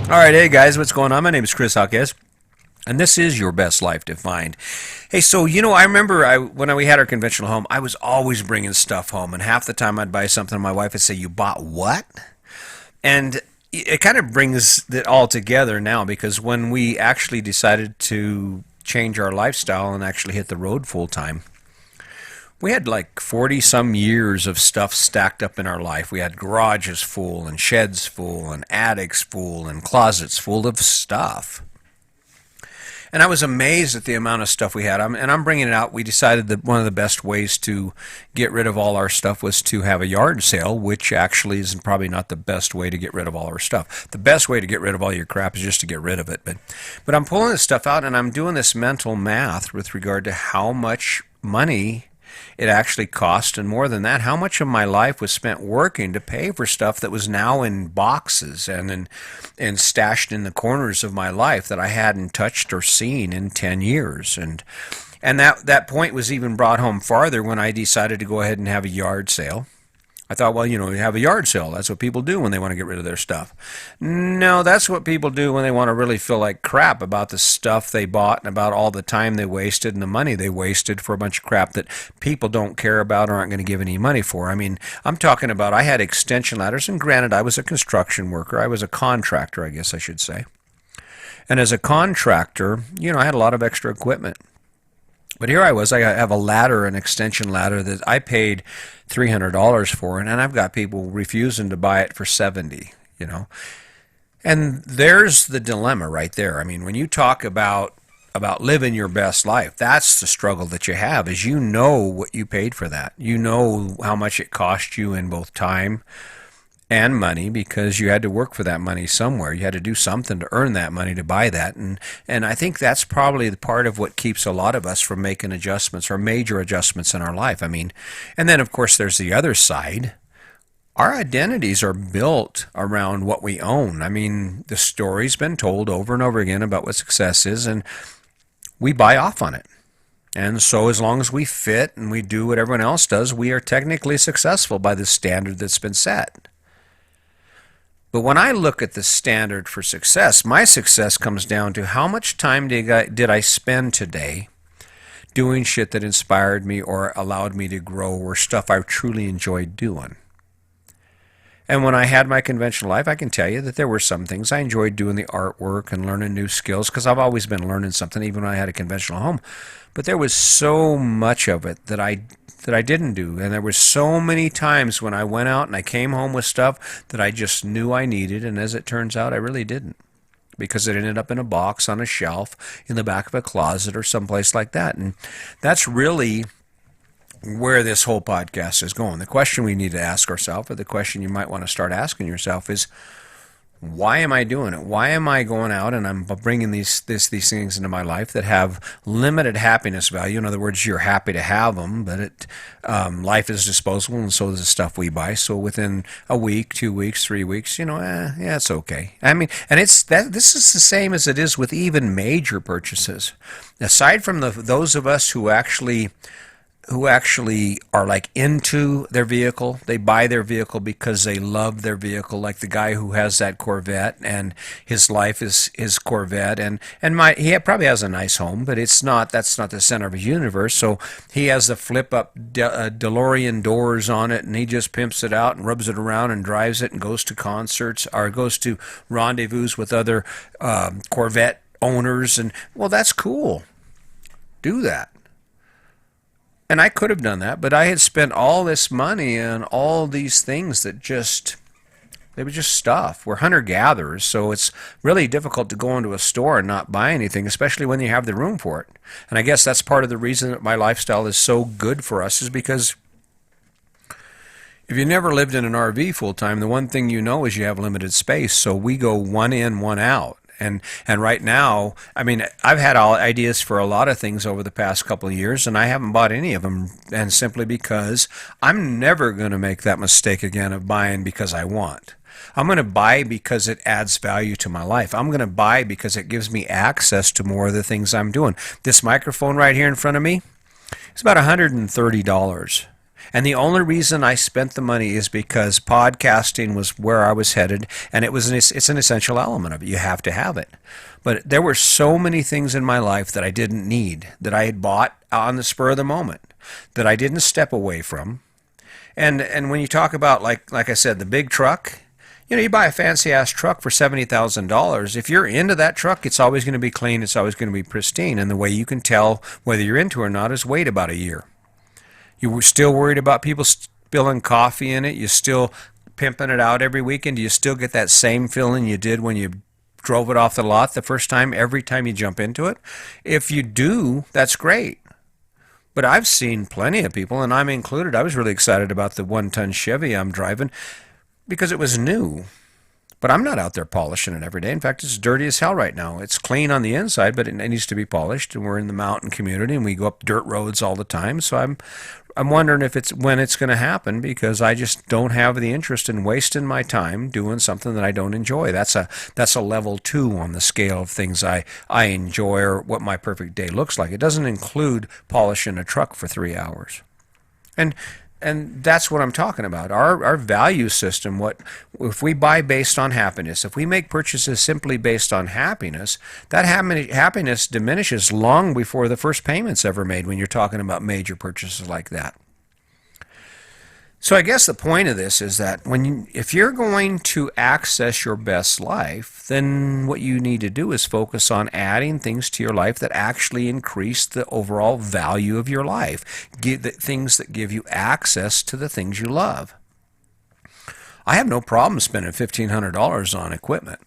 All right, hey guys, what's going on? My name is Chris Hawkes, and this is Your Best Life Defined. Hey, so I remember when we had our conventional home, I was always bringing stuff home, and half the time I'd buy something, and my wife would say, "You bought what?" And it kind of brings it all together now because when we actually decided to change our lifestyle and actually hit the road full time, we had like 40 some years of stuff stacked up in our life. We had garages full and sheds full and attics full and closets full of stuff. And I was amazed at the amount of stuff we had. And I'm bringing it out. We decided that one of the best ways to get rid of all our stuff was to have a yard sale, which actually is probably not the best way to get rid of all our stuff. The best way to get rid of all your crap is just to get rid of it. But I'm pulling this stuff out and I'm doing this mental math with regard to how much money it actually cost, and more than that, how much of my life was spent working to pay for stuff that was now in boxes and stashed in the corners of my life that I hadn't touched or seen in 10 years. And that point was even brought home farther when I decided to go ahead and have a yard sale. I thought, well, you have a yard sale. That's what people do when they want to get rid of their stuff. No, that's what people do when they want to really feel like crap about the stuff they bought and about all the time they wasted and the money they wasted for a bunch of crap that people don't care about or aren't going to give any money for. I mean, I'm talking about I had extension ladders, and granted, I was a construction worker. I was a contractor, I guess I should say. And as a contractor, I had a lot of extra equipment. But here I was, I have a ladder, an extension ladder that I paid $300 for, and I've got people refusing to buy it for 70. And there's the dilemma right there. I mean, when you talk about living your best life, that's the struggle that you have, is what you paid for that. You know how much it cost you in both time and money, because you had to work for that money somewhere. You had to do something to earn that money to buy that. And I think that's probably the part of what keeps a lot of us from making adjustments or major adjustments in our life. I mean, and then of course there's the other side. Our identities are built around what we own. I mean, the story's been told over and over again about what success is, and we buy off on it. And so as long as we fit and we do what everyone else does, we are technically successful by the standard that's been set. But when I look at the standard for success, my success comes down to how much time did I spend today doing shit that inspired me or allowed me to grow, or stuff I truly enjoyed doing. And when I had my conventional life, I can tell you that there were some things I enjoyed doing, the artwork and learning new skills, because I've always been learning something even when I had a conventional home. But there was so much of it that I didn't do. And there were so many times when I went out and I came home with stuff that I just knew I needed, and as it turns out, I really didn't, because it ended up in a box on a shelf in the back of a closet or someplace like that. And that's really where this whole podcast is going. The question we need to ask ourselves, or the question you might want to start asking yourself, is why am I doing it? Why am I going out and I'm bringing these things into my life that have limited happiness value? In other words, you're happy to have them, but life is disposable, and so is the stuff we buy. So within a week, 2 weeks, 3 weeks, yeah, it's okay. I mean, and this is the same as it is with even major purchases. Aside from those of us who actually are like into their vehicle. They buy their vehicle because they love their vehicle, like the guy who has that Corvette and his life is his Corvette, and he probably has a nice home, but that's not the center of his universe. So he has the flip up DeLorean doors on it, and he just pimps it out and rubs it around and drives it and goes to concerts or goes to rendezvous with other Corvette owners, and well, that's cool. Do that. And I could have done that, but I had spent all this money on all these things that they were just stuff. We're hunter-gatherers, so it's really difficult to go into a store and not buy anything, especially when you have the room for it. And I guess that's part of the reason that my lifestyle is so good for us, is because if you never lived in an RV full time, the one thing you know is you have limited space. So we go one in, one out. And right now, I mean, I've had all ideas for a lot of things over the past couple of years, and I haven't bought any of them, and simply because I'm never going to make that mistake again of buying because I want. I'm going to buy because it adds value to my life. I'm going to buy because it gives me access to more of the things I'm doing. This microphone right here in front of me, it's about $130. And the only reason I spent the money is because podcasting was where I was headed, and it's an essential element of it. You have to have it. But there were so many things in my life that I didn't need, that I had bought on the spur of the moment, that I didn't step away from. And when you talk about, like I said, the big truck, you buy a fancy ass truck for $70,000. If you're into that truck, it's always going to be clean. It's always going to be pristine. And the way you can tell whether you're into it or not is wait about a year. You were still worried about people spilling coffee in it. You're still pimping it out every weekend. Do you still get that same feeling you did when you drove it off the lot the first time, every time you jump into it? If you do, that's great. But I've seen plenty of people, and I'm included. I was really excited about the 1-ton Chevy I'm driving because it was new. But I'm not out there polishing it every day. In fact, it's dirty as hell right now. It's clean on the inside, but it needs to be polished. And we're in the mountain community, and we go up dirt roads all the time. So I'm wondering when it's going to happen, because I just don't have the interest in wasting my time doing something that I don't enjoy. That's a level 2 on the scale of things I enjoy, or what my perfect day looks like. It doesn't include polishing a truck for 3 hours. And that's what I'm talking about. Our value system, if we buy based on happiness, if we make purchases simply based on happiness, that happiness diminishes long before the first payment's ever made when you're talking about major purchases like that. So I guess the point of this is that if you're going to access your best life, then what you need to do is focus on adding things to your life that actually increase the overall value of your life. Things that give you access to the things you love. I have no problem spending $1,500 on equipment.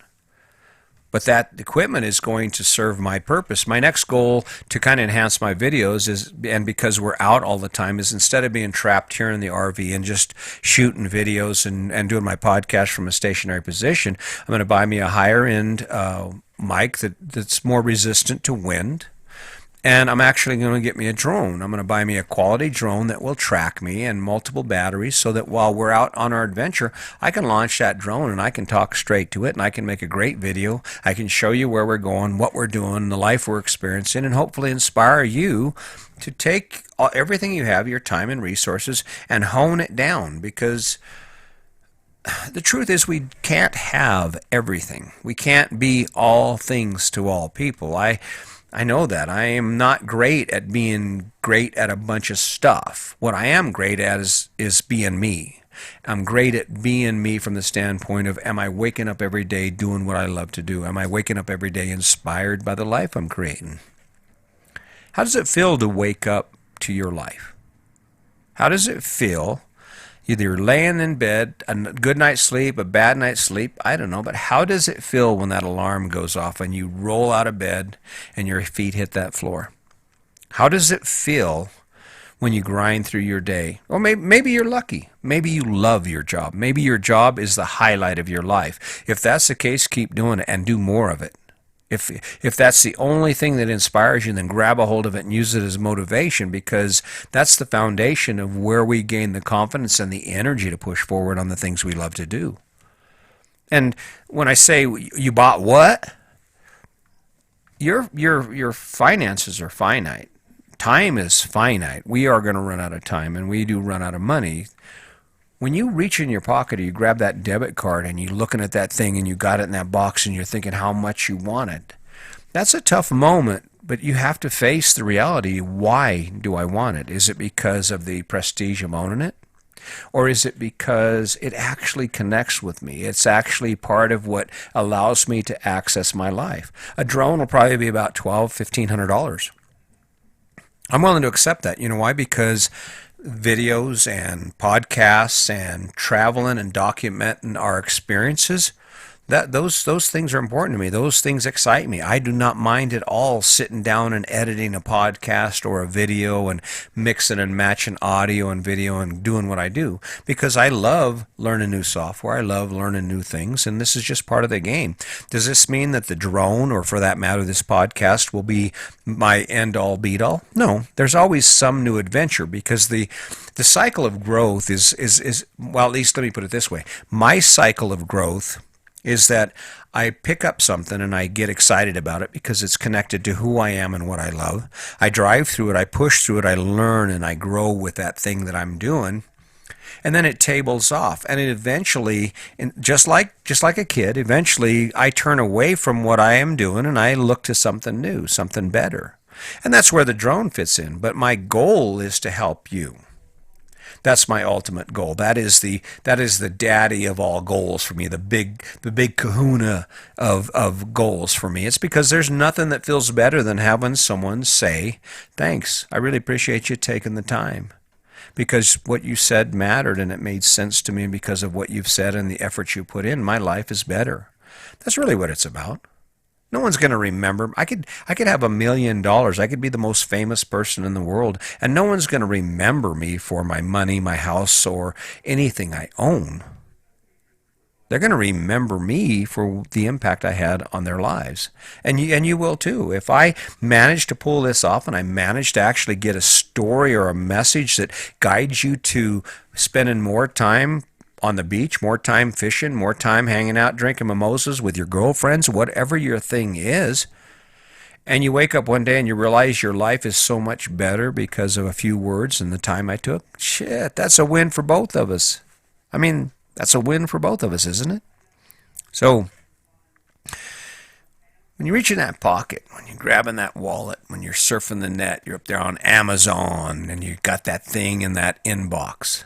But that equipment is going to serve my purpose. My next goal to kind of enhance my videos is, and because we're out all the time, is instead of being trapped here in the RV and just shooting videos and doing my podcast from a stationary position, I'm going to buy me a higher end mic that's more resistant to wind. And I'm actually going to get me a drone. I'm going to buy me a quality drone that will track me, and multiple batteries, so that while we're out on our adventure, I can launch that drone and I can talk straight to it, and I can make a great video. I can show you where we're going, what we're doing, the life we're experiencing, and hopefully inspire you to take everything you have, your time and resources, and hone it down, because the truth is we can't have everything. We can't be all things to all people. I know that. I am not great at being great at a bunch of stuff. What I am great at is being me. I'm great at being me from the standpoint of, am I waking up every day doing what I love to do? Am I waking up every day inspired by the life I'm creating? How does it feel to wake up to your life? How does it feel? Either you're laying in bed, a good night's sleep, a bad night's sleep, I don't know, but how does it feel when that alarm goes off and you roll out of bed and your feet hit that floor? How does it feel when you grind through your day? Or maybe you're lucky. Maybe you love your job. Maybe your job is the highlight of your life. If that's the case, keep doing it and do more of it. If that's the only thing that inspires you, then grab a hold of it and use it as motivation, because that's the foundation of where we gain the confidence and the energy to push forward on the things we love to do. And when I say you bought what, your finances are finite. Time is finite. We are going to run out of time, and we do run out of money. When you reach in your pocket or you grab that debit card and you're looking at that thing and you got it in that box and you're thinking how much you want it, that's a tough moment, but you have to face the reality. Why do I want it? Is it because of the prestige of owning it? Or is it because it actually connects with me? It's actually part of what allows me to access my life. A drone will probably be about $1,200. I'm willing to accept that. You know why? Because videos and podcasts and traveling and documenting our experiences, those things are important to me. Those things excite me. I do not mind at all sitting down and editing a podcast or a video and mixing and matching audio and video and doing what I do, because I love learning new software. I love learning new things, and this is just part of the game. Does this mean that the drone, or for that matter this podcast, will be my end-all be-all? No. There's always some new adventure, because the cycle of growth is well, at least let me put it this way. My cycle of growth is that I pick up something and I get excited about it because it's connected to who I am and what I love. I drive through it, I push through it, I learn and I grow with that thing that I'm doing. And then it tables off, and it eventually, just like a kid, eventually I turn away from what I am doing and I look to something new, something better. And that's where the drone fits in. But my goal is to help you. That's my ultimate goal. That is the daddy of all goals for me, the big kahuna of goals for me. It's because there's nothing that feels better than having someone say, "Thanks. I really appreciate you taking the time." Because what you said mattered and it made sense to me because of what you've said and the effort you put in. My life is better. That's really what it's about. No one's going to remember. I could have $1 million. I could be the most famous person in the world, and no one's going to remember me for my money, my house, or anything I own. They're going to remember me for the impact I had on their lives. And you will too. If I manage to pull this off and I manage to actually get a story or a message that guides you to spending more time on the beach, more time fishing, more time hanging out, drinking mimosas with your girlfriends, whatever your thing is, and you wake up one day and you realize your life is so much better because of a few words and the time I took, shit, that's a win for both of us. I mean, that's a win for both of us, isn't it? So, when you reach in that pocket, when you're grabbing that wallet, when you're surfing the net, you're up there on Amazon, and you got that thing in that inbox,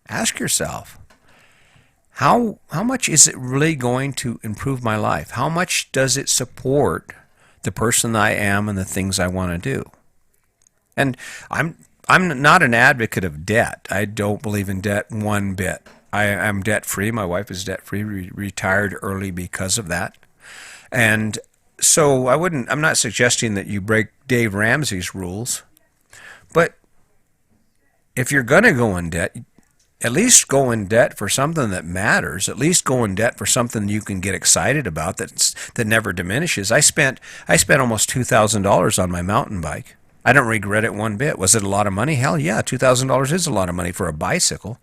ask yourself, how much is it really going to improve my life? How much does it support the person I am and the things I want to do? And I'm not an advocate of debt. I don't believe in debt one bit. I'm debt-free. My wife is debt-free, retired early because of that. And so I'm not suggesting that you break Dave Ramsey's rules. But if you're going to go in debt, at least go in debt for something that matters. At least go in debt for something you can get excited about that never diminishes. I spent almost $2,000 on my mountain bike. I don't regret it one bit. Was it a lot of money? Hell yeah, $2,000 is a lot of money for a bicycle.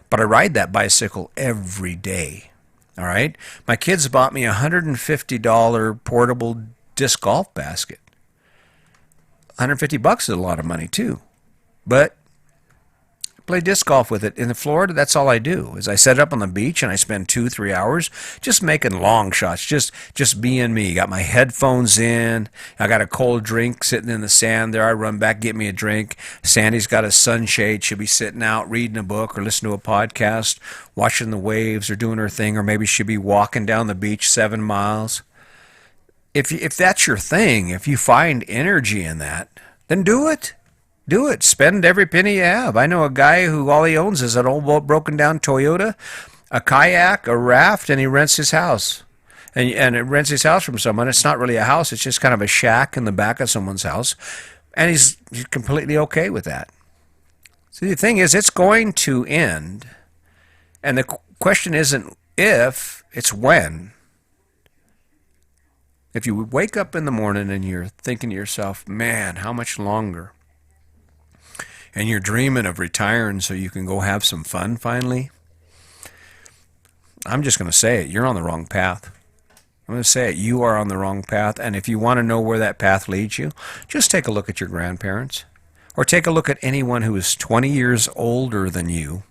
But I ride that bicycle every day. All right? My kids bought me a $150 portable disc golf basket. $150 is a lot of money too. But I play disc golf with it. In Florida, that's all I do. Is I set up on the beach and I spend 2-3 hours just making long shots, just being me. Got my headphones in. I got a cold drink sitting in the sand there. I run back, get me a drink. Sandy's got a sunshade. She'll be sitting out reading a book or listening to a podcast, watching the waves or doing her thing, or maybe she'll be walking down the beach 7 miles. If that's your thing, if you find energy in that, then do it. Do it. Spend every penny you have. I know a guy who all he owns is an old broken down Toyota, a kayak, a raft, and he rents his house. And it rents his house from someone. It's not really a house. It's just kind of a shack in the back of someone's house. And he's completely okay with that. See, the thing is, it's going to end. And the question isn't if, it's when. If you wake up in the morning and you're thinking to yourself, man, how much longer? And you're dreaming of retiring so you can go have some fun finally, I'm just going to say it. You're on the wrong path. I'm going to say it. You are on the wrong path. And if you want to know where that path leads you, just take a look at your grandparents. Or take a look at anyone who is 20 years older than you,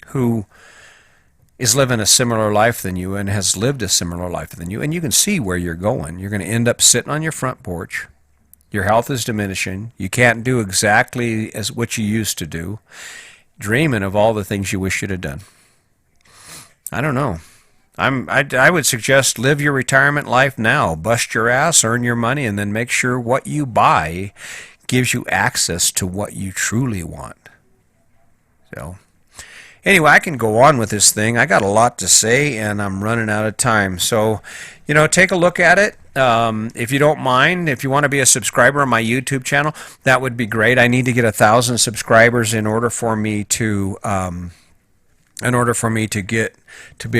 who is living a similar life than you and has lived a similar life than you. And you can see where you're going. You're going to end up sitting on your front porch. Your health is diminishing. You can't do exactly as what you used to do. Dreaming of all the things you wish you'd have done. I don't know. I would suggest live your retirement life now. Bust your ass, earn your money, and then make sure what you buy gives you access to what you truly want. So, anyway, I can go on with this thing. I got a lot to say, and I'm running out of time. So, take a look at it. If you don't mind, if you want to be a subscriber on my YouTube channel, that would be great. I need to get 1,000 subscribers in order for me to be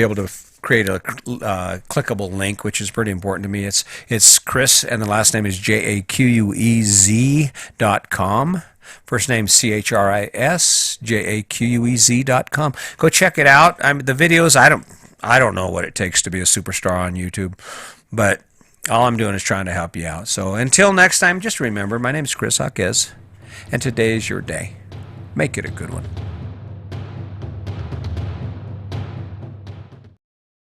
able to create a clickable link, which is pretty important to me. It's Chris, and the last name is JAQUEZ.com. First name CHRIS, JAQUEZ.com. Go check it out. The videos, I don't know what it takes to be a superstar on YouTube, but all I'm doing is trying to help you out. So until next time, just remember, my name is Chris Hawkes, and today is your day. Make it a good one.